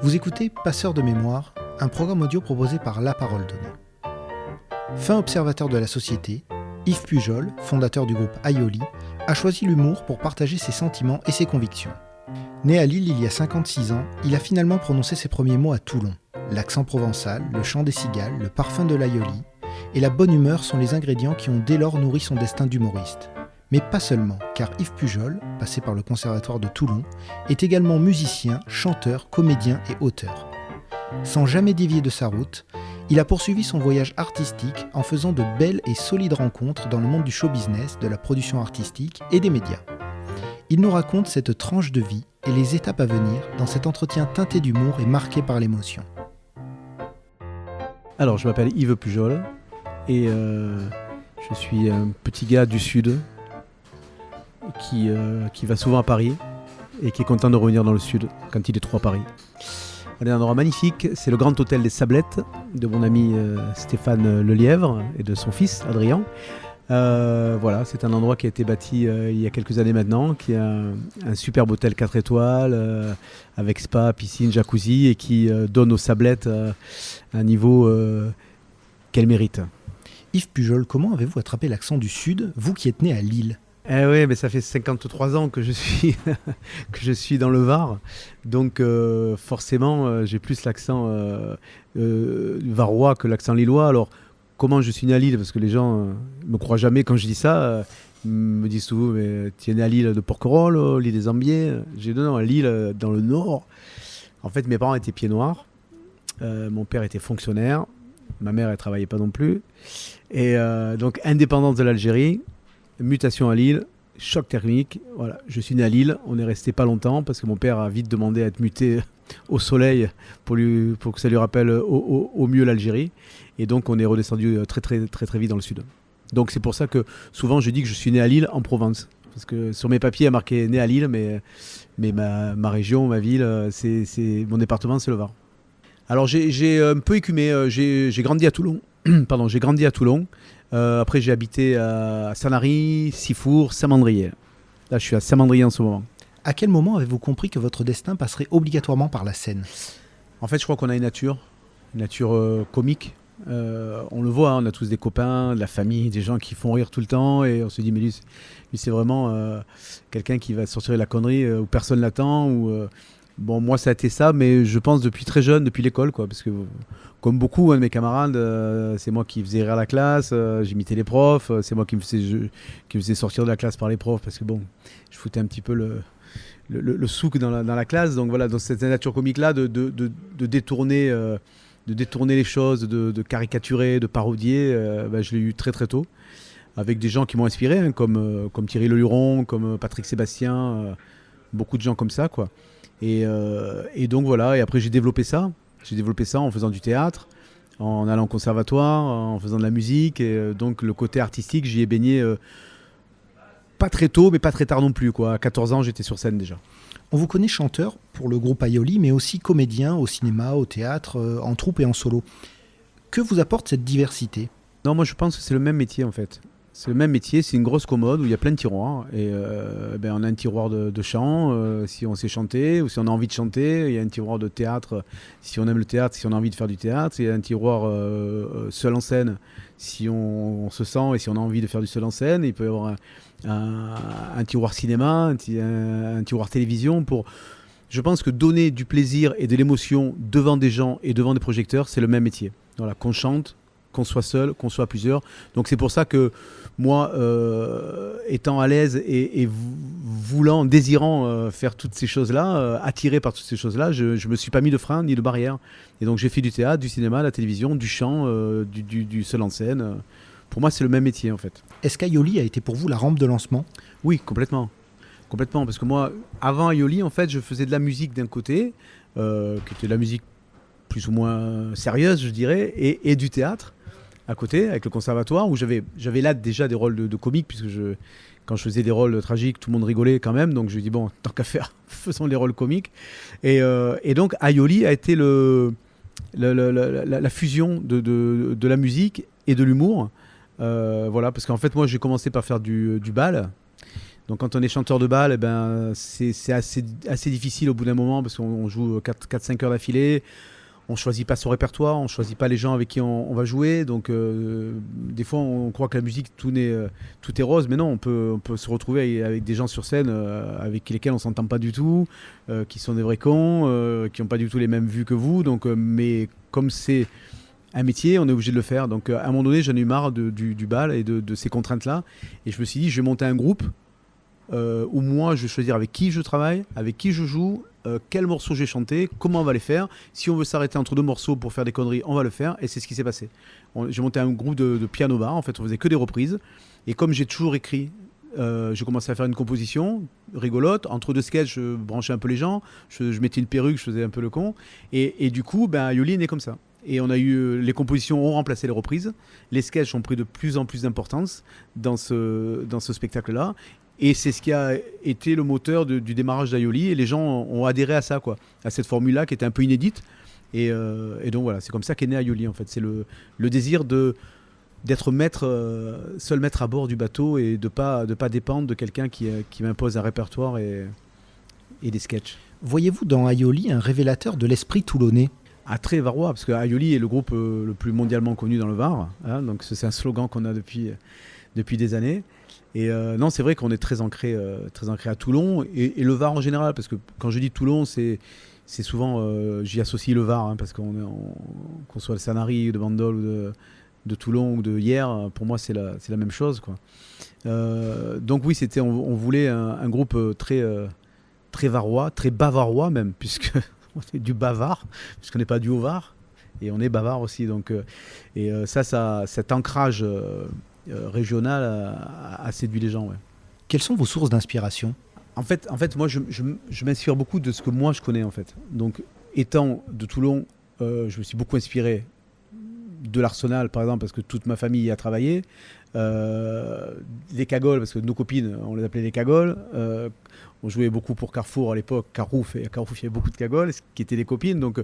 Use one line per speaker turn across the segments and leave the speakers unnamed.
Vous écoutez Passeur de mémoire, un programme audio proposé par La Parole Donnée. Fin observateur de la société, Yves Pujol, fondateur du groupe Aioli, a choisi l'humour pour partager ses sentiments et ses convictions. Né à Lille il y a 56 ans, il a finalement prononcé ses premiers mots à Toulon. L'accent provençal, le chant des cigales, le parfum de l'Aioli et la bonne humeur sont les ingrédients qui ont dès lors nourri son destin d'humoriste. Mais pas seulement, car Yves Pujol, passé par le Conservatoire de Toulon, est également musicien, chanteur, comédien et auteur. Sans jamais dévier de sa route, il a poursuivi son voyage artistique en faisant de belles et solides rencontres dans le monde du show business, de la production artistique et des médias. Il nous raconte cette tranche de vie et les étapes à venir dans cet entretien teinté d'humour et marqué par l'émotion.
Alors, je m'appelle Yves Pujol et je suis un petit gars du Sud qui va souvent à Paris et qui est content de revenir dans le Sud quand il est trop à Paris. On est dans un endroit magnifique, c'est le Grand Hôtel des Sablettes de mon ami Stéphane Lelièvre et de son fils Adrien. Voilà, c'est un endroit qui a été bâti il y a quelques années maintenant, qui est un superbe hôtel 4 étoiles avec spa, piscine, jacuzzi et qui donne aux Sablettes un niveau qu'elle mérite.
Yves Pujol, comment avez-vous attrapé l'accent du Sud, vous qui êtes né à Lille ?
Eh oui, mais ça fait 53 ans que je suis, que je suis dans le Var, donc forcément j'ai plus l'accent varois que l'accent lillois. Alors comment je suis né à Lille, parce que les gens ne me croient jamais quand je dis ça, ils me disent souvent mais tu es né à Lille de Porquerolles, l'île des Ambiers. J'ai dit non, à Lille dans le Nord. En fait mes parents étaient pieds noirs, mon père était fonctionnaire, ma mère elle travaillait pas non plus, et donc indépendance de l'Algérie. Mutation à Lille, choc thermique, voilà. Je suis né à Lille, on est resté pas longtemps parce que mon père a vite demandé à être muté au soleil pour que ça lui rappelle au mieux l'Algérie. Et donc on est redescendu très vite dans le sud. Donc c'est pour ça que souvent je dis que je suis né à Lille en Provence. Parce que sur mes papiers il y a marqué né à Lille, mais ma région, ma ville, mon département c'est le Var. Alors j'ai un peu écumé, j'ai grandi à Toulon. Pardon, j'ai grandi à Toulon. Après, j'ai habité à Sanary, Sifour, Saint-Mandrier. Là, je suis à Saint-Mandrier en ce moment.
À quel moment avez-vous compris que votre destin passerait obligatoirement par la scène ?
En fait, je crois qu'on a une nature comique. On le voit, on a tous des copains, de la famille, des gens qui font rire tout le temps. Et on se dit, mais lui c'est vraiment quelqu'un qui va sortir de la connerie où personne l'attend. Bon, moi, ça a été ça, mais je pense depuis très jeune, depuis l'école, quoi, parce que comme beaucoup de mes camarades, c'est moi qui faisais rire la classe, j'imitais les profs, c'est moi qui me faisais sortir de la classe par les profs, parce que bon, je foutais un petit peu le souk dans la classe. Donc voilà, dans cette nature comique-là, de détourner les choses, de caricaturer, de parodier, je l'ai eu très tôt, avec des gens qui m'ont inspiré, hein, comme Thierry Leluron, comme Patrick Sébastien, beaucoup de gens comme ça, quoi. Et donc voilà, et après j'ai développé ça en faisant du théâtre, en allant au conservatoire, en faisant de la musique, et donc le côté artistique, j'y ai baigné pas très tôt, mais pas très tard non plus, quoi. À 14 ans, j'étais sur scène déjà.
On vous connaît chanteur pour le groupe Aioli, mais aussi comédien au cinéma, au théâtre, en troupe et en solo. Que vous apporte cette diversité ?
Non, moi je pense que c'est le même métier en fait. C'est le même métier, c'est une grosse commode où il y a plein de tiroirs. Et on a un tiroir de chant si on sait chanter ou si on a envie de chanter. Il y a un tiroir de théâtre si on aime le théâtre, si on a envie de faire du théâtre. Il y a un tiroir seul en scène si on se sent et si on a envie de faire du seul en scène. Il peut y avoir un tiroir cinéma, un tiroir télévision. Je pense que donner du plaisir et de l'émotion devant des gens et devant des projecteurs, c'est le même métier. Voilà, qu'on chante, qu'on soit seul, qu'on soit à plusieurs. Donc c'est pour ça que moi, étant à l'aise et désirant faire toutes ces choses-là, attiré par toutes ces choses-là, je ne me suis pas mis de frein ni de barrière. Et donc j'ai fait du théâtre, du cinéma, la télévision, du chant, du seul en scène. Pour moi, c'est le même métier en fait.
Est-ce qu'Aioli a été pour vous la rampe de lancement ?
Oui, complètement. Complètement, parce que moi, avant Aioli, en fait, je faisais de la musique d'un côté, qui était de la musique plus ou moins sérieuse, je dirais, et du théâtre à côté, avec le conservatoire, où j'avais là déjà des rôles de comique, puisque quand je faisais des rôles tragiques, tout le monde rigolait quand même, donc je me dis, bon, tant qu'à faire, faisons les rôles comiques. Et donc, Aioli a été la fusion de la musique et de l'humour. Voilà, parce qu'en fait, moi, j'ai commencé par faire du bal. Donc quand on est chanteur de bal, c'est assez difficile au bout d'un moment parce qu'on joue 4-5 heures d'affilée. On ne choisit pas son répertoire, on ne choisit pas les gens avec qui on va jouer. Donc des fois on croit que la musique tout est rose, mais non, on peut se retrouver avec des gens sur scène avec lesquels on ne s'entend pas du tout, qui sont des vrais cons, qui n'ont pas du tout les mêmes vues que vous. Donc, mais comme c'est un métier, on est obligé de le faire. Donc à un moment donné, j'en ai eu marre du bal et de ces contraintes-là. Et je me suis dit, je vais monter un groupe où moi, je vais choisir avec qui je travaille, avec qui je joue, quels morceaux j'ai chanté, comment on va les faire. Si on veut s'arrêter entre 2 morceaux pour faire des conneries, on va le faire. Et c'est ce qui s'est passé. J'ai monté un groupe de piano bar. En fait, on faisait que des reprises. Et comme j'ai toujours écrit, j'ai commencé à faire une composition rigolote. Entre 2 sketchs, je branchais un peu les gens. Je mettais une perruque, je faisais un peu le con. Et du coup, Aioli est né comme ça. Et on a eu les compositions ont remplacé les reprises. Les sketchs ont pris de plus en plus d'importance dans ce spectacle-là. Et c'est ce qui a été le moteur du démarrage d'Aioli. Et les gens ont adhéré à ça, quoi, à cette formule-là qui était un peu inédite. Et donc voilà, c'est comme ça qu'est né Aioli, en fait. C'est le désir d'être seul maître à bord du bateau et de pas dépendre de quelqu'un qui m'impose un répertoire et des sketchs.
Voyez-vous dans Aioli un révélateur de l'esprit toulonnais ?
Très varois, parce que Aioli est le groupe le plus mondialement connu dans le Var. Hein, donc c'est un slogan qu'on a depuis des années. Et non, c'est vrai qu'on est très ancré à Toulon et le Var en général, parce que quand je dis Toulon, c'est souvent, j'y associe le Var, hein, parce qu'on soit de Sanary, de Bandol ou de Toulon ou de Hyères, pour moi c'est la même chose, quoi. Donc oui, on voulait un groupe très varois, très bavarois même, puisque on est du bavard, puisqu'on n'est pas du Haut-Var, et on est bavard aussi. Donc, cet ancrage régional a séduit les gens. Ouais.
Quelles sont vos sources d'inspiration ?
En fait, moi, je m'inspire beaucoup de ce que moi, je connais, en fait. Donc, étant de Toulon, je me suis beaucoup inspiré de l'Arsenal, par exemple, parce que toute ma famille y a travaillé. Les cagoles, parce que nos copines, on les appelait les cagoles. On jouait beaucoup pour Carrefour à l'époque, Carrefour, il y avait beaucoup de cagoles, qui étaient des copines. Donc,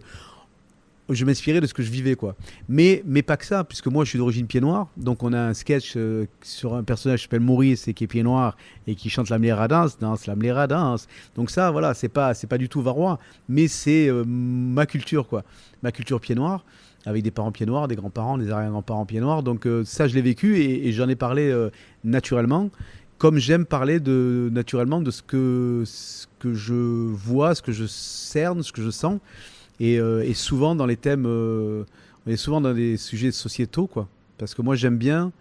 je m'inspirais de ce que je vivais, quoi. Mais pas que ça, puisque moi, je suis d'origine pied-noir. Donc, on a un sketch sur un personnage qui s'appelle Maurice et qui est pied-noir et qui chante la mléra danse, la mléra danse. Donc ça, voilà, c'est pas du tout varois, mais c'est ma culture, quoi. Ma culture pied-noir, avec des parents pieds noirs, des grands-parents, des arrière-grands-parents pieds noirs. Donc ça, je l'ai vécu et j'en ai parlé naturellement, comme j'aime parler naturellement de ce que je vois, ce que je cerne, ce que je sens. Et souvent dans les thèmes, on est souvent dans des sujets sociétaux, quoi. Parce que moi, j'aime bien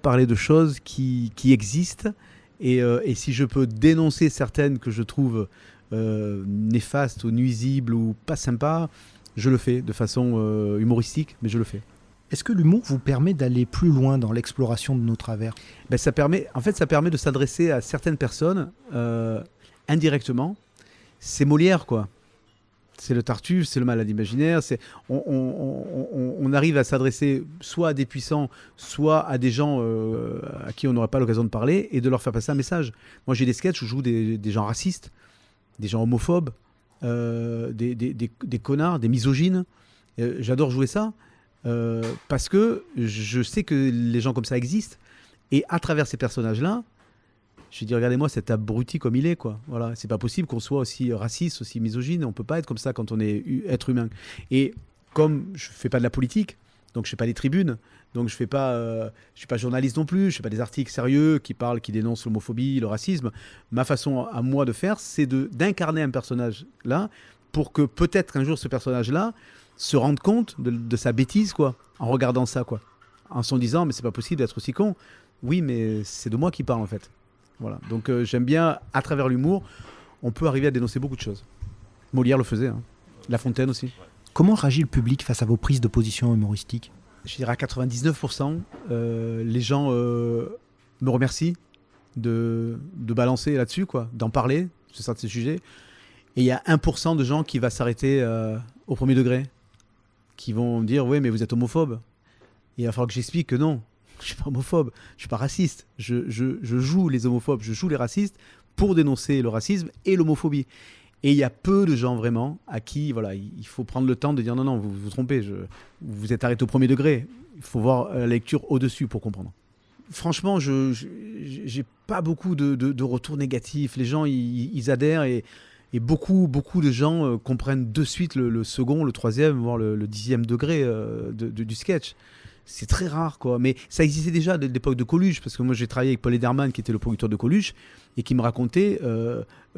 parler de choses qui existent. Et si je peux dénoncer certaines que je trouve néfastes ou nuisibles ou pas sympas, je le fais de façon humoristique, mais je le fais.
Est-ce que l'humour vous permet d'aller plus loin dans l'exploration de nos travers ?
Ça permet de s'adresser à certaines personnes indirectement. C'est Molière, quoi. C'est le Tartuffe, c'est le malade imaginaire. On arrive à s'adresser soit à des puissants, soit à des gens à qui on n'aurait pas l'occasion de parler et de leur faire passer un message. Moi, j'ai des sketchs où je joue des gens racistes, des gens homophobes, des connards, des misogynes. J'adore jouer ça parce que je sais que les gens comme ça existent. Et à travers ces personnages-là, je dis, regardez-moi cet abruti comme il est, quoi. Voilà, c'est pas possible qu'on soit aussi raciste, aussi misogyne. On peut pas être comme ça quand on est être humain. Et comme je fais pas de la politique, donc je fais pas des tribunes, donc je suis pas journaliste non plus, je fais pas des articles sérieux qui dénoncent l'homophobie, le racisme. Ma façon à moi de faire, c'est d'incarner un personnage là, pour que peut-être qu'un jour ce personnage-là se rende compte de sa bêtise, quoi, en regardant ça, quoi, en se disant, mais c'est pas possible d'être aussi con. Oui, mais c'est de moi qui parle, en fait. Voilà. Donc j'aime bien, à travers l'humour, on peut arriver à dénoncer beaucoup de choses. Molière le faisait, hein. La Fontaine aussi.
Comment réagit le public face à vos prises de position humoristiques ?
Je dirais à 99%, les gens me remercient de balancer là-dessus, quoi, d'en parler, c'est ça de ces sujets. Et il y a 1% de gens qui va s'arrêter au premier degré, qui vont me dire, oui, mais vous êtes homophobe. Et il va falloir que j'explique que non. Je suis pas homophobe, je suis pas raciste. Je joue les homophobes, je joue les racistes pour dénoncer le racisme et l'homophobie. Et il y a peu de gens vraiment à qui, voilà, il faut prendre le temps de dire non, vous vous trompez, vous êtes arrêté au premier degré. Il faut voir la lecture au-dessus pour comprendre. Franchement, j'ai pas beaucoup de retours négatifs. Les gens, ils adhèrent et beaucoup de gens comprennent de suite le second, le troisième, voire le 10e degré du sketch. C'est très rare, quoi. Mais ça existait déjà dès l'époque de Coluche, parce que moi j'ai travaillé avec Paul Ederman, qui était le producteur de Coluche, et qui me racontait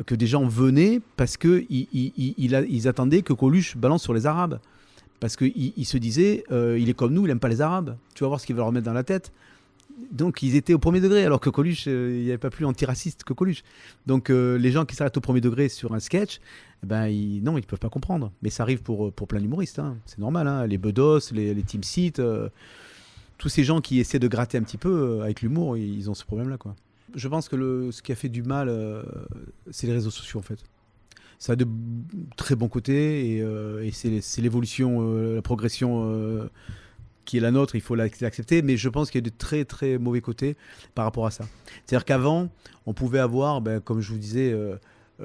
que des gens venaient parce qu'ils attendaient que Coluche balance sur les Arabes. Parce qu'il se disait, il est comme nous, il n'aime pas les Arabes. Tu vas voir ce qu'il va leur mettre dans la tête. Donc ils étaient au premier degré, alors que Coluche, il n'y avait pas plus antiraciste que Coluche. Donc les gens qui s'arrêtent au premier degré sur un sketch, non, ils ne peuvent pas comprendre. Mais ça arrive pour plein d'humoristes, hein. C'est normal, hein. Les Bedos, les Team Seat, tous ces gens qui essaient de gratter un petit peu avec l'humour, ils ont ce problème-là, quoi. Je pense que ce qui a fait du mal, c'est les réseaux sociaux, en fait. Ça a de très bons côtés et c'est l'évolution, la progression qui est la nôtre, il faut l'accepter, mais je pense qu'il y a de très très mauvais côtés par rapport à ça. C'est-à-dire qu'avant, on pouvait avoir, comme je vous disais,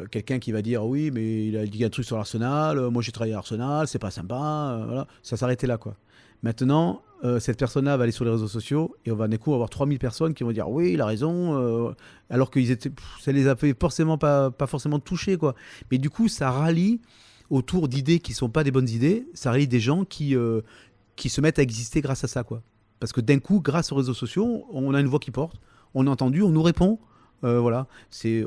quelqu'un qui va dire oui, mais il a dit un truc sur l'Arsenal, moi j'ai travaillé à l'Arsenal, c'est pas sympa, voilà. Ça s'arrêtait là, quoi. Maintenant, cette personne-là va aller sur les réseaux sociaux et on va d'un coup avoir 3000 personnes qui vont dire oui, il a raison, alors que ça les a fait forcément pas forcément toucher, quoi. Mais du coup, ça rallie autour d'idées qui sont pas des bonnes idées, ça rallie des gens qui se mettent à exister grâce à ça, quoi. Parce que d'un coup, grâce aux réseaux sociaux, on a une voix qui porte, on est entendu, on nous répond. Voilà, c'est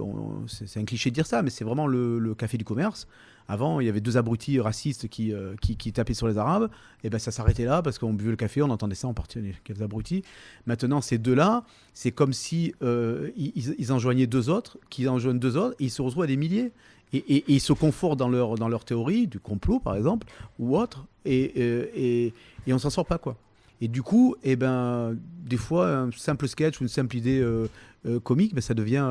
un cliché de dire ça, mais c'est vraiment le café du commerce. Avant, il y avait deux abrutis racistes qui tapaient sur les Arabes, et ben ça s'arrêtait là parce qu'on buvait le café, on entendait ça, on partait les abrutis. Maintenant, ces deux-là, c'est comme si ils enjoignaient deux autres, qui enjoignent deux autres, et ils se retrouvent à des milliers. Et ils se confortent dans leur théorie, du complot par exemple, ou autre, et on s'en sort pas, quoi. Et du coup, des fois, un simple sketch ou une simple idée comique, ça devient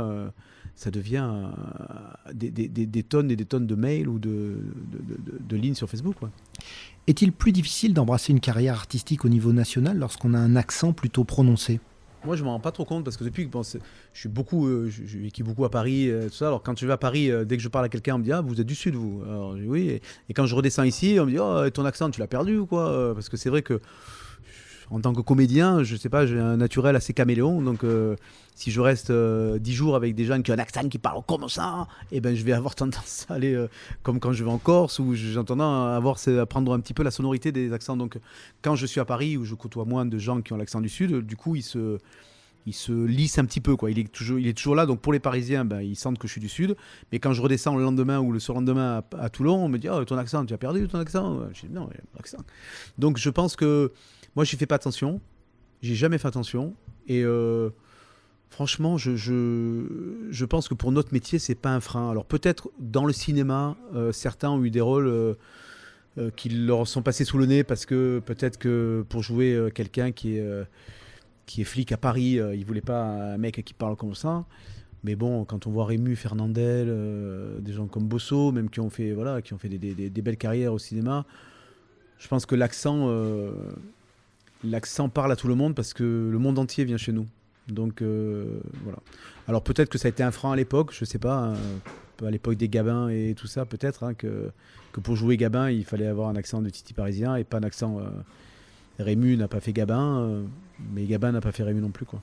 des tonnes et des tonnes de mails ou de lignes sur Facebook, quoi.
Est-il plus difficile d'embrasser une carrière artistique au niveau national lorsqu'on a un accent plutôt prononcé ?
Moi, je m'en rends pas trop compte parce que depuis que je vis beaucoup à Paris, tout ça. Alors quand je vais à Paris, dès que je parle à quelqu'un, on me dit vous êtes du sud, vous. Alors je dis oui. Et quand je redescends ici, on me dit ton accent, tu l'as perdu ou quoi? Parce que c'est vrai que en tant que comédien, je sais pas, j'ai un naturel assez caméléon, donc si je reste 10 jours avec des gens qui ont un accent qui parlent comme ça, je vais avoir tendance à aller comme quand je vais en Corse, où j'ai tendance à prendre un petit peu la sonorité des accents. Donc quand je suis à Paris, où je côtoie moins de gens qui ont l'accent du Sud, du coup il se lisse un petit peu, quoi. Il est toujours là, donc pour les Parisiens, ils sentent que je suis du Sud, mais quand je redescends le lendemain ou le surlendemain à Toulon, on me dit ton accent, tu as perdu ton accent? Je dis non, il y a mon accent. Donc je pense que moi, je fais pas attention. J'ai jamais fait attention. Et franchement, je pense que pour notre métier, c'est pas un frein. Alors peut-être dans le cinéma, certains ont eu des rôles qui leur sont passés sous le nez parce que peut-être que pour jouer quelqu'un qui est flic à Paris, il voulait pas un mec qui parle comme ça. Mais bon, quand on voit Rému, Fernandel, des gens comme Bosso, même qui ont fait des belles carrières au cinéma, je pense que l'accent parle à tout le monde parce que le monde entier vient chez nous. Donc voilà. Alors peut-être que ça a été un frein à l'époque, je sais pas, à l'époque des Gabins et tout ça, peut-être que pour jouer Gabin, il fallait avoir un accent de Titi parisien et pas un accent. Rému n'a pas fait Gabin, mais Gabin n'a pas fait Rému non plus, quoi.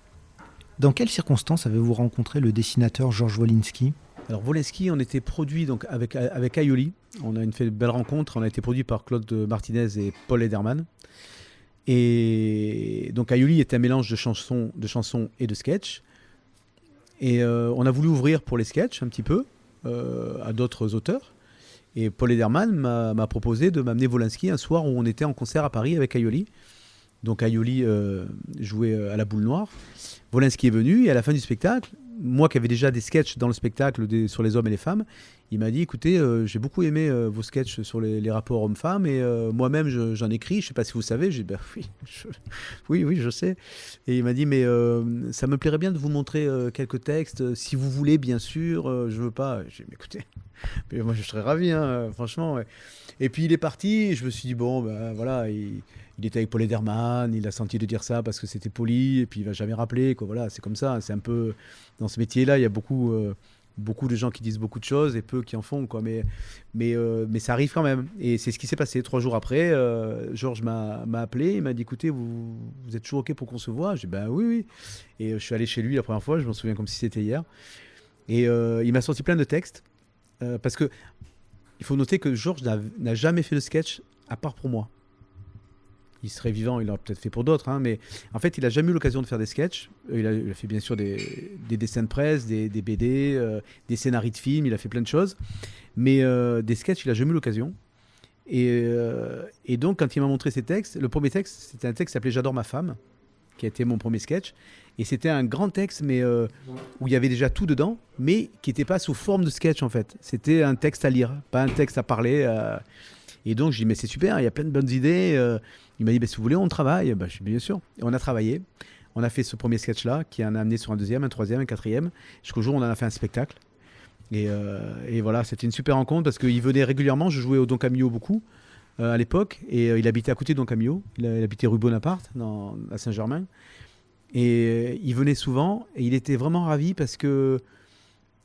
Dans quelles circonstances avez-vous rencontré le dessinateur Georges Wolinski ?
Alors Wolinski, on était produit donc avec Aioli. On a fait une belle rencontre. On a été produit par Claude Martinez et Paul Ederman. Et donc Aioli est un mélange de chansons et de sketchs. Et on a voulu ouvrir pour les sketchs un petit peu à d'autres auteurs. Et Paul Ederman m'a proposé de m'amener Wolinski un soir où on était en concert à Paris avec Aioli. Donc Aioli jouait à la Boule Noire. Wolinski est venu et à la fin du spectacle, moi qui avais déjà des sketchs dans le spectacle sur les hommes et les femmes, il m'a dit écoutez, j'ai beaucoup aimé vos sketchs sur les rapports hommes-femmes et moi-même j'en écris, je ne sais pas si vous savez. J'ai dit oui, je sais. Et il m'a dit mais ça me plairait bien de vous montrer quelques textes, si vous voulez, bien sûr, je ne veux pas. J'ai dit mais écoutez, mais moi je serais ravi, hein, franchement. Ouais. Et puis il est parti et je me suis dit bon, voilà, il était avec Paul Ederman, il a senti de dire ça parce que c'était poli et puis il va jamais rappeler, quoi. Voilà, c'est comme ça, c'est un peu dans ce métier-là, il y a beaucoup beaucoup de gens qui disent beaucoup de choses et peu qui en font, quoi. Mais ça arrive quand même. Et c'est ce qui s'est passé. 3 jours après, Georges m'a appelé, il m'a dit, écoutez, vous êtes toujours OK pour qu'on se voit? J'ai dit, ben oui, oui. Et je suis allé chez lui la première fois, je m'en souviens comme si c'était hier. Et il m'a sorti plein de textes. Parce que il faut noter que Georges n'a jamais fait de sketch à part pour moi. Il serait vivant, il l'aurait peut-être fait pour d'autres, hein, mais en fait, il n'a jamais eu l'occasion de faire des sketchs. Il a fait bien sûr des dessins de presse, des BD, des scénarios de films, il a fait plein de choses. Mais des sketchs, il n'a jamais eu l'occasion. Et donc, quand il m'a montré ses textes, le premier texte, c'était un texte qui s'appelait J'adore ma femme, qui a été mon premier sketch. Et c'était un grand texte, mais où il y avait déjà tout dedans, mais qui n'était pas sous forme de sketch, en fait. C'était un texte à lire, pas un texte à parler. Et donc, je dis, mais c'est super, il y a plein de bonnes idées. Il m'a dit, bah, si vous voulez, on travaille. Bah, je dis, bien sûr. Et on a travaillé. On a fait ce premier sketch-là, qui en a amené sur un deuxième, un troisième, un quatrième, jusqu'au jour où on en a fait un spectacle. Et voilà, c'était une super rencontre parce qu'il venait régulièrement. Je jouais au Don Camillo beaucoup à l'époque. Et il habitait à côté de Don Camillo. Il habitait rue Bonaparte, à Saint-Germain. Et il venait souvent. Et il était vraiment ravi parce que,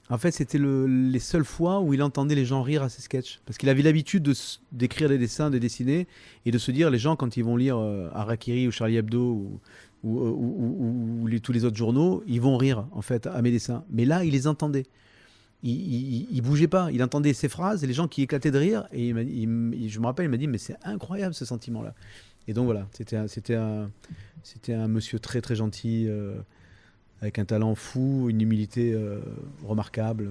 en fait, c'était les seules fois où il entendait les gens rire à ses sketchs. Parce qu'il avait l'habitude d'écrire des dessins, de dessiner, et de se dire, les gens, quand ils vont lire Harakiri ou Charlie Hebdo ou tous les autres journaux, ils vont rire, en fait, à mes dessins. Mais là, il les entendait. Il bougeait pas. Il entendait ces phrases, et les gens qui éclataient de rire. Et je me rappelle, il m'a dit, mais c'est incroyable ce sentiment-là. Et donc voilà, c'était un monsieur très, très gentil, avec un talent fou, une humilité remarquable.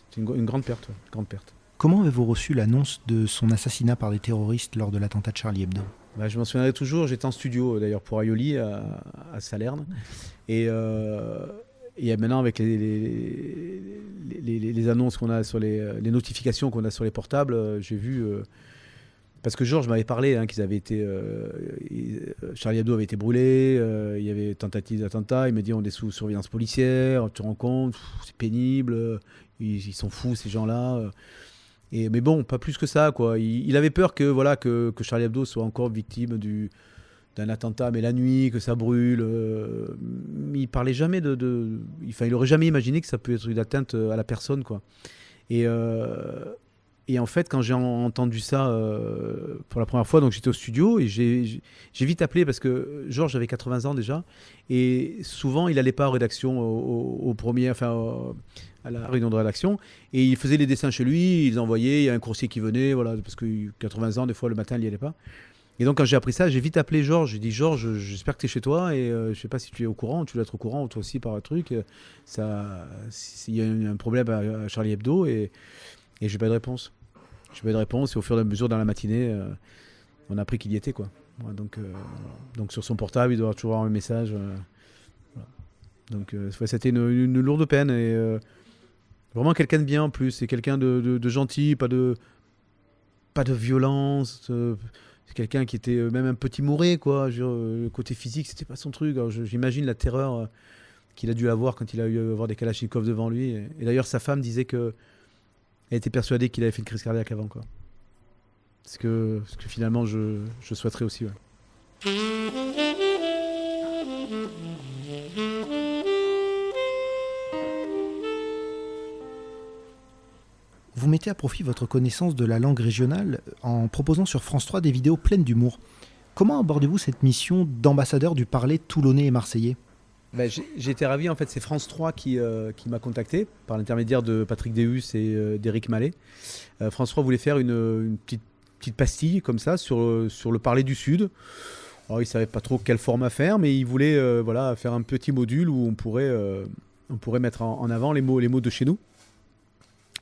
C'est une grande perte, ouais, grande perte.
Comment avez-vous reçu l'annonce de son assassinat par des terroristes lors de l'attentat de Charlie Hebdo?
Bah, je m'en souviendrai toujours, j'étais en studio d'ailleurs pour Aioli à Salerne. Et maintenant avec les annonces qu'on a sur les notifications qu'on a sur les portables, j'ai vu... parce que Georges m'avait parlé qu'ils avaient été... Charlie Hebdo avait été brûlé, il y avait tentative d'attentat, il m'a dit on est sous surveillance policière, tu te rends compte, c'est pénible, ils sont fous ces gens-là. Mais bon, pas plus que ça, quoi. Il avait peur que Charlie Hebdo soit encore victime d'un attentat, mais la nuit, que ça brûle. Il parlait jamais il aurait jamais imaginé que ça peut être une atteinte à la personne, quoi. Et en fait, quand j'ai entendu ça pour la première fois, donc j'étais au studio et j'ai vite appelé parce que Georges avait 80 ans déjà et souvent il n'allait pas en rédaction à la réunion de rédaction et il faisait les dessins chez lui, il les envoyait, il y a un coursier qui venait, voilà, parce que 80 ans, des fois le matin il n'y allait pas. Et donc quand j'ai appris ça, j'ai vite appelé Georges, j'ai dit Georges, j'espère que tu es chez toi et je sais pas si tu es au courant, tu dois être au courant toi aussi par un truc, il y a un problème à Charlie Hebdo et j'ai pas de réponse. Et au fur et à mesure dans la matinée, on a appris qu'il y était, quoi. Ouais, donc sur son portable, il doit toujours avoir un message. Voilà. Donc c'était une lourde peine et vraiment quelqu'un de bien en plus. C'est quelqu'un de gentil, pas de violence. C'est quelqu'un qui était même un peu timoré, quoi. Le côté physique, c'était pas son truc. Alors, j'imagine la terreur qu'il a dû avoir quand il a eu à avoir des Kalachnikov devant lui. Et d'ailleurs, sa femme disait que elle était persuadée qu'il avait fait une crise cardiaque avant, quoi. Ce que finalement je souhaiterais aussi, ouais.
Vous mettez à profit votre connaissance de la langue régionale en proposant sur France 3 des vidéos pleines d'humour. Comment abordez-vous cette mission d'ambassadeur du parler toulonnais et marseillais ?
J'ai été ravi, en fait, c'est France 3 qui m'a contacté par l'intermédiaire de Patrick Deus et d'Éric Mallet. France 3 voulait faire une petite pastille comme ça sur le parler du Sud. Alors, ils ne savaient pas trop quel format faire, mais ils voulaient faire un petit module où on pourrait mettre en avant les mots de chez nous.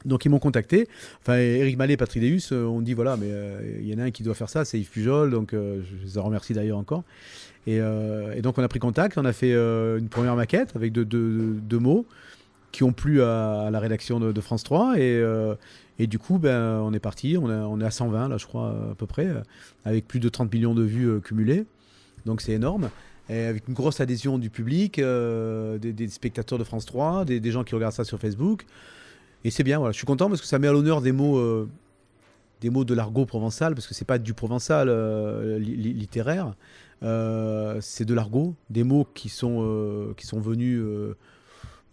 Donc ils m'ont contacté, enfin Éric Mallet et Patrick Deus ont dit voilà, mais il y en a un qui doit faire ça, c'est Yves Pujol, donc je les en remercie d'ailleurs encore. Et donc on a pris contact, on a fait une première maquette avec deux mots qui ont plu à la rédaction de France 3 et du coup on est parti, on est à 120 là je crois à peu près, avec plus de 30 millions de vues cumulées, donc c'est énorme. Et avec une grosse adhésion du public, des spectateurs de France 3, des gens qui regardent ça sur Facebook. Et c'est bien, voilà. Je suis content parce que ça met à l'honneur des mots de l'argot provençal, parce que c'est pas du provençal littéraire, c'est de l'argot, des mots qui sont venus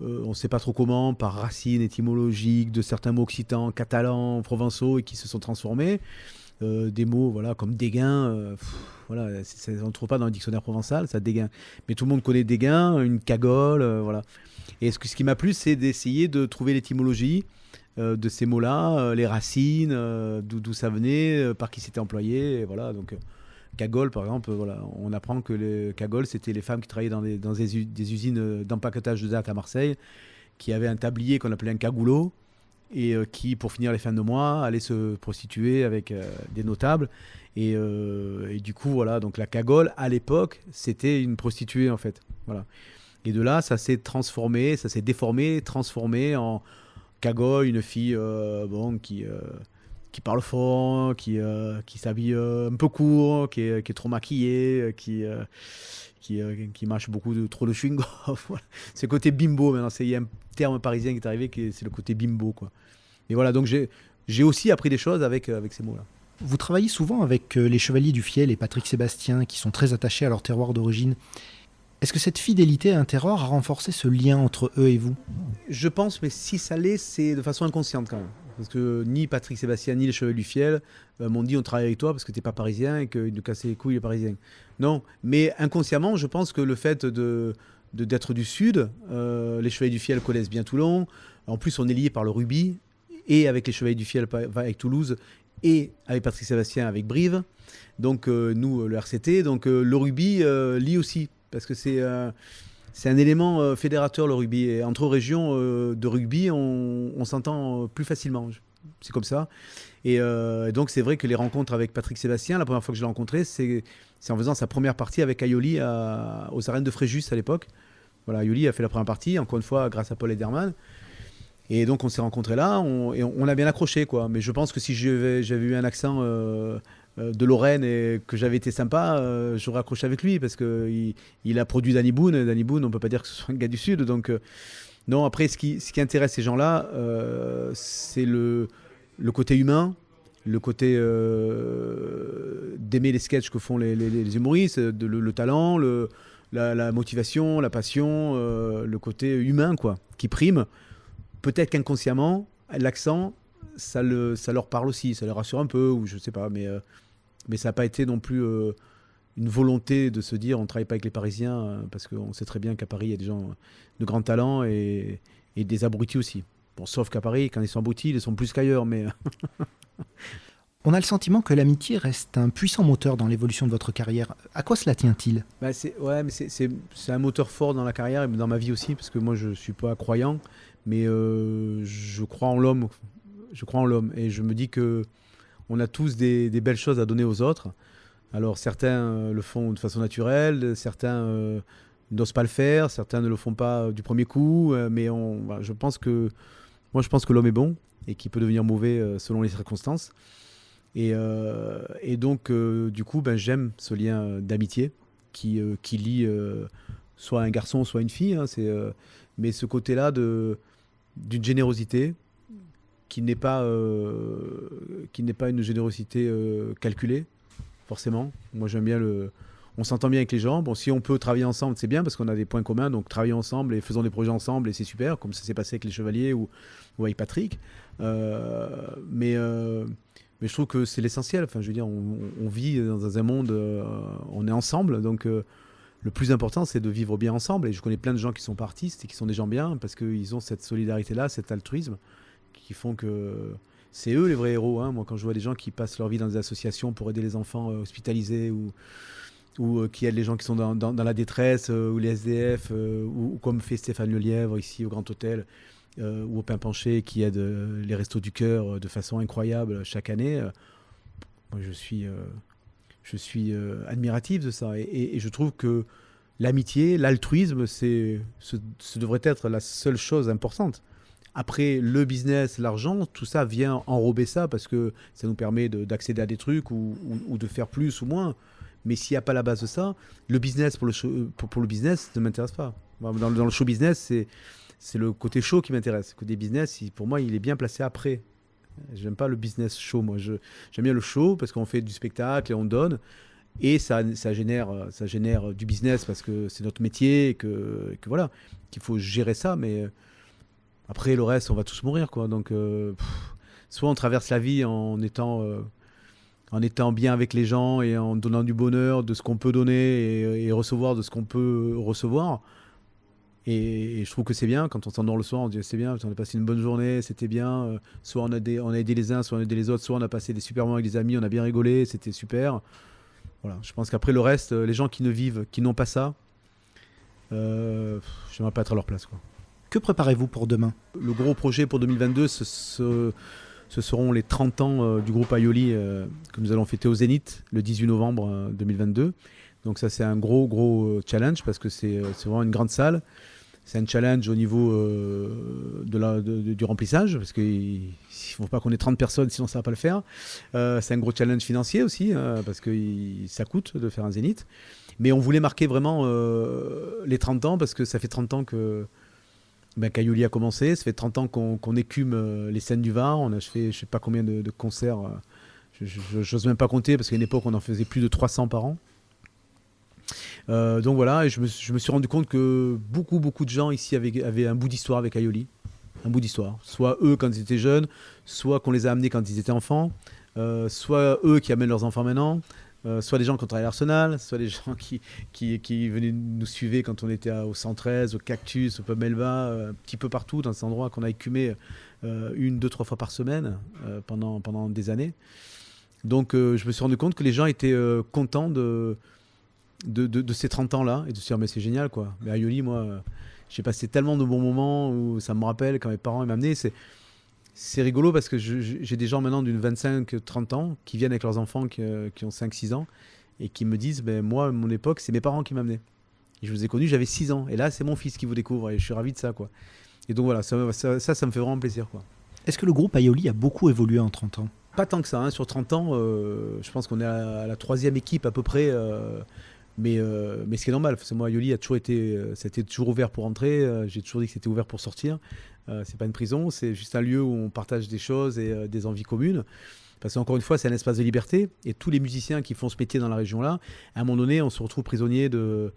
on ne sait pas trop comment, par racines étymologiques de certains mots occitans, catalans, provençaux, et qui se sont transformés. Des mots voilà, comme dégain, voilà, on ne trouve pas dans le dictionnaire provençal, ça dégain. Mais tout le monde connaît dégain, une cagole, voilà. Et ce qui m'a plu, c'est d'essayer de trouver l'étymologie de ces mots-là, les racines, d'où ça venait, par qui c'était employé, et voilà. Donc, cagole, par exemple, voilà, on apprend que les cagoles, c'était les femmes qui travaillaient dans des usines d'empaquetage de dattes à Marseille, qui avaient un tablier qu'on appelait un cagoulot, et qui, pour finir les fins de mois, allaient se prostituer avec des notables. Et du coup, voilà, donc la cagole, à l'époque, c'était une prostituée, en fait. Voilà. Et de là, ça s'est transformé, ça s'est déformé, transformé en cagole, une fille qui parle fort, qui s'habille un peu court, qui est trop maquillée, qui mâche trop de chewing-gum. Voilà. C'est le côté bimbo maintenant. Il y a un terme parisien qui est arrivé, c'est le côté bimbo, quoi. Et voilà, donc j'ai aussi appris des choses avec ces mots-là.
Vous travaillez souvent avec les Chevaliers du Fiel et Patrick Sébastien, qui sont très attachés à leur terroir d'origine. Est-ce que cette fidélité à un terroir a renforcé ce lien entre eux et vous ?
Je pense, mais si ça l'est, c'est de façon inconsciente quand même. Parce que ni Patrick Sébastien, ni les Chevaliers du Fiel m'ont dit on travaille avec toi parce que t'es pas parisien et qu'ils nous cassaient les couilles les Parisiens. Non, mais inconsciemment, je pense que le fait d'être du Sud, les Chevaliers du Fiel connaissent bien Toulon. En plus, on est lié par le rugby, et avec les Chevaliers du Fiel avec Toulouse, et avec Patrick Sébastien avec Brive. Donc nous, le RCT, donc le rugby lie aussi. Parce que c'est un élément fédérateur, le rugby. Et entre régions de rugby, on s'entend plus facilement. C'est comme ça. Et donc, c'est vrai que les rencontres avec Patrick Sébastien, la première fois que je l'ai rencontré, c'est en faisant sa première partie avec Aioli aux arènes de Fréjus à l'époque. Voilà, Aioli a fait la première partie, encore une fois, grâce à Paul Ederman. Et donc, on s'est rencontrés là, et on a bien accroché, quoi. Mais je pense que si j'avais eu un accent de Lorraine et que j'avais été sympa, j'aurais accroché avec lui parce qu'il a produit Danny Boone. Danny Boone, on peut pas dire que ce soit un gars du Sud. Donc, non, après, ce qui intéresse ces gens-là, c'est le côté humain, le côté d'aimer les sketchs que font les humoristes, le talent, la motivation, la passion, le côté humain, quoi, qui prime. Peut-être qu'inconsciemment, l'accent, ça leur parle aussi, ça les rassure un peu, ou je sais pas, mais ça n'a pas été non plus une volonté de se dire on ne travaille pas avec les Parisiens, parce qu'on sait très bien qu'à Paris, il y a des gens de grand talent et des abrutis aussi. Bon, sauf qu'à Paris, quand ils sont abrutis, ils sont plus qu'ailleurs, mais...
On a le sentiment que l'amitié reste un puissant moteur dans l'évolution de votre carrière. À quoi cela tient-il ?
C'est un moteur fort dans la carrière et dans ma vie aussi, parce que moi, je ne suis pas croyant, mais je crois en l'homme. Je crois en l'homme et je me dis qu'on a tous des belles choses à donner aux autres. Alors certains le font de façon naturelle, certains n'osent pas le faire, certains ne le font pas du premier coup, mais je pense que l'homme est bon et qu'il peut devenir mauvais selon les circonstances. Et donc, du coup, j'aime ce lien d'amitié qui lie soit un garçon, soit une fille. Hein, mais ce côté-là d'une générosité qui n'est pas une générosité calculée, forcément. Moi, j'aime bien on s'entend bien avec les gens. Bon, si on peut travailler ensemble, c'est bien parce qu'on a des points communs. Donc, travaillons ensemble et faisons des projets ensemble et c'est super, comme ça s'est passé avec les Chevaliers ou avec Patrick. Mais je trouve que c'est l'essentiel. Enfin, je veux dire, on vit dans un monde, on est ensemble. Donc, le plus important, c'est de vivre bien ensemble. Et je connais plein de gens qui sont pas artistes et qui sont des gens bien parce qu'ils ont cette solidarité-là, cet altruisme qui font que c'est eux les vrais héros. Hein. Moi, quand je vois des gens qui passent leur vie dans des associations pour aider les enfants hospitalisés ou qui aident les gens qui sont dans la détresse ou les SDF ou comme fait Stéphane Lelièvre ici au Grand Hôtel ou au Pain Penché qui aide les Restos du Cœur de façon incroyable chaque année. Moi, je suis admiratif de ça et je trouve que l'amitié, l'altruisme, ce devrait être la seule chose importante. Après, le business, l'argent, tout ça vient enrober ça parce que ça nous permet d'accéder à des trucs ou de faire plus ou moins. Mais s'il n'y a pas la base de ça, le business pour le business ne m'intéresse pas. Dans le show business, c'est le côté show qui m'intéresse. Le côté business, pour moi, il est bien placé après. J'aime pas le business show, moi. J'aime bien le show parce qu'on fait du spectacle et on donne. Et ça génère du business parce que c'est notre métier et que voilà, qu'il faut gérer ça. Mais après, le reste, on va tous mourir, quoi. Donc, soit on traverse la vie en étant bien avec les gens et en donnant du bonheur, de ce qu'on peut donner et recevoir de ce qu'on peut recevoir. Et je trouve que c'est bien, quand on s'endort le soir, on dit c'est bien, on a passé une bonne journée, c'était bien. Soit on a aidé les uns, soit on a aidé les autres, soit on a passé des super moments avec des amis, on a bien rigolé, c'était super. Voilà, je pense qu'après le reste, les gens qui n'ont pas ça, j'aimerais pas être à leur place, quoi.
Que préparez-vous pour demain ?
Le gros projet pour 2022, ce seront les 30 ans du groupe Aioli que nous allons fêter au Zénith le 18 novembre 2022. Donc ça, c'est un gros challenge parce que c'est vraiment une grande salle. C'est un challenge au niveau du remplissage, parce qu'il ne faut pas qu'on ait 30 personnes, sinon ça ne va pas le faire. C'est un gros challenge financier aussi, parce que ça coûte de faire un Zénith. Mais on voulait marquer vraiment les 30 ans, parce que ça fait 30 ans qu'Aioli a commencé. Ça fait 30 ans qu'on écume les scènes du Var. On a fait je ne sais pas combien de concerts. Je n'ose même pas compter, parce qu'à une époque, on en faisait plus de 300 par an. Donc voilà, et je me suis rendu compte que beaucoup de gens ici avaient un bout d'histoire avec Aioli, un bout d'histoire. Soit eux quand ils étaient jeunes, soit qu'on les a amenés quand ils étaient enfants, soit eux qui amènent leurs enfants maintenant, soit des gens qui ont travaillé à l'Arsenal, soit des gens qui venaient nous suivre quand on était au 113, au Cactus, au Pub Melba, un petit peu partout dans cet endroit qu'on a écumé 1, 2, 3 fois par semaine pendant des années. Donc je me suis rendu compte que les gens étaient contents de ces 30 ans-là, et de se dire mais c'est génial, quoi. Mais Aioli, moi, j'ai passé tellement de bons moments où ça me rappelle quand mes parents m'amenaient. C'est rigolo parce que j'ai des gens maintenant d'une 25-30 ans qui viennent avec leurs enfants qui ont 5-6 ans et qui me disent moi, à mon époque, c'est mes parents qui m'amenaient. Et je vous ai connu, j'avais 6 ans. Et là, c'est mon fils qui vous découvre et je suis ravi de ça, quoi. Et donc voilà, ça me fait vraiment plaisir, quoi.
Est-ce que le groupe Aioli a beaucoup évolué en 30 ans ?
Pas tant que ça, hein. Sur 30 ans, je pense qu'on est à la 3e équipe à peu près. Mais ce qui est normal, parce que moi, Aioli c'était toujours ouvert pour entrer. J'ai toujours dit que c'était ouvert pour sortir. C'est pas une prison, c'est juste un lieu où on partage des choses et des envies communes. Parce qu'encore une fois, c'est un espace de liberté. Et tous les musiciens qui font ce métier dans la région-là, à un moment donné, on se retrouve prisonnier de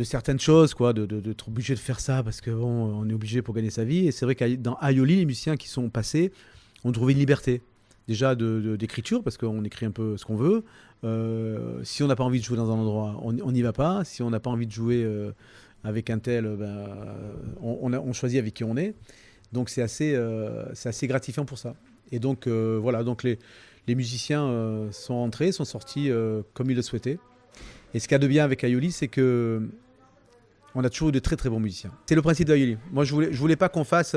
certaines choses, quoi, d'être obligé de faire ça parce qu'on est obligé pour gagner sa vie. Et c'est vrai que dans Aioli, les musiciens qui sont passés ont trouvé une liberté. Déjà d'écriture, parce qu'on écrit un peu ce qu'on veut. Si on n'a pas envie de jouer dans un endroit, on n'y va pas. Si on n'a pas envie de jouer avec un tel, on choisit avec qui on est. Donc c'est assez gratifiant pour ça. Et donc voilà, donc les musiciens sont entrés, sont sortis comme ils le souhaitaient. Et ce qu'il y a de bien avec Aioli, c'est que on a toujours eu de très très bons musiciens. C'est le principe d'Aioli. Moi, je voulais pas qu'on fasse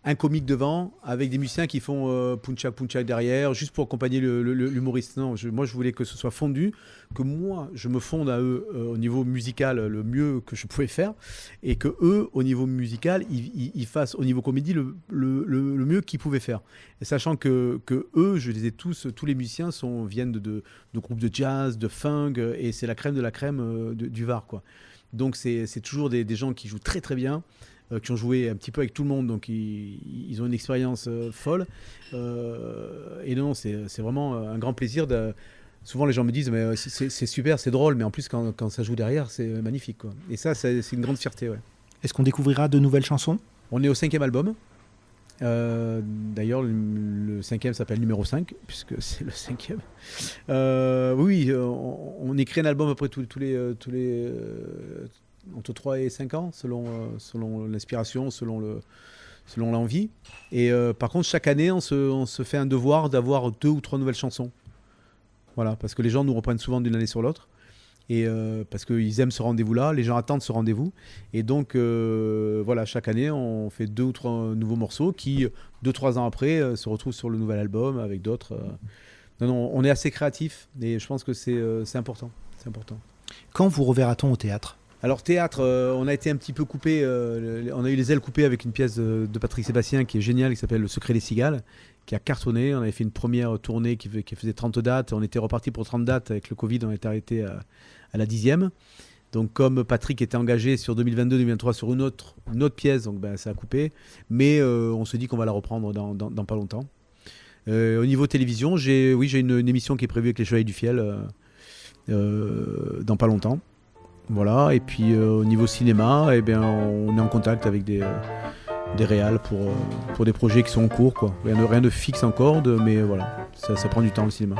un comique devant avec des musiciens qui font punchak derrière juste pour accompagner l'humoriste. Non, moi je voulais que ce soit fondu, que moi je me fonde à eux au niveau musical le mieux que je pouvais faire et que eux au niveau musical ils fassent au niveau comédie le mieux qu'ils pouvaient faire. Et sachant que eux, je les ai tous les musiciens viennent de groupes de jazz, de funk et c'est la crème de la crème du Var, quoi. Donc c'est toujours des gens qui jouent très très bien. Qui ont joué un petit peu avec tout le monde, donc ils ont une expérience folle. Et non, c'est vraiment un grand plaisir. Souvent, les gens me disent mais c'est super, c'est drôle, mais en plus, quand ça joue derrière, c'est magnifique, quoi. Et ça, c'est une grande fierté. Ouais.
Est-ce qu'on découvrira de nouvelles chansons ?
On est au 5e album. D'ailleurs, le 5e s'appelle numéro 5, puisque c'est le 5e. Oui, on écrit un album après tous les entre 3 et 5 ans, selon l'inspiration, selon l'envie. Et par contre, chaque année, on se fait un devoir d'avoir 2 ou 3 nouvelles chansons. Voilà, parce que les gens nous reprennent souvent d'une année sur l'autre. Et parce qu'ils aiment ce rendez-vous-là, les gens attendent ce rendez-vous. Et donc, voilà, chaque année, on fait 2 ou 3 nouveaux morceaux qui, 2-3 ans après, se retrouvent sur le nouvel album avec d'autres. Non, on est assez créatifs et je pense que c'est important. C'est important.
Quand vous reverra-t-on au théâtre ?
Alors théâtre, on a été un petit peu coupé, on a eu les ailes coupées avec une pièce de Patrick Sébastien qui est géniale, qui s'appelle Le Secret des Cigales, qui a cartonné. On avait fait une première tournée qui faisait 30 dates, on était reparti pour 30 dates, avec le Covid on était arrêté à la 10e. Donc comme Patrick était engagé sur 2022-2023 sur une autre pièce, donc ça a coupé, mais on se dit qu'on va la reprendre dans pas longtemps. Au niveau télévision, j'ai une émission qui est prévue avec les Chevaliers du Fiel, dans pas longtemps. Voilà, et puis au niveau cinéma, eh bien, on est en contact avec des réals pour des projets qui sont en cours, quoi. Rien de fixe encore, mais voilà, ça prend du temps le cinéma.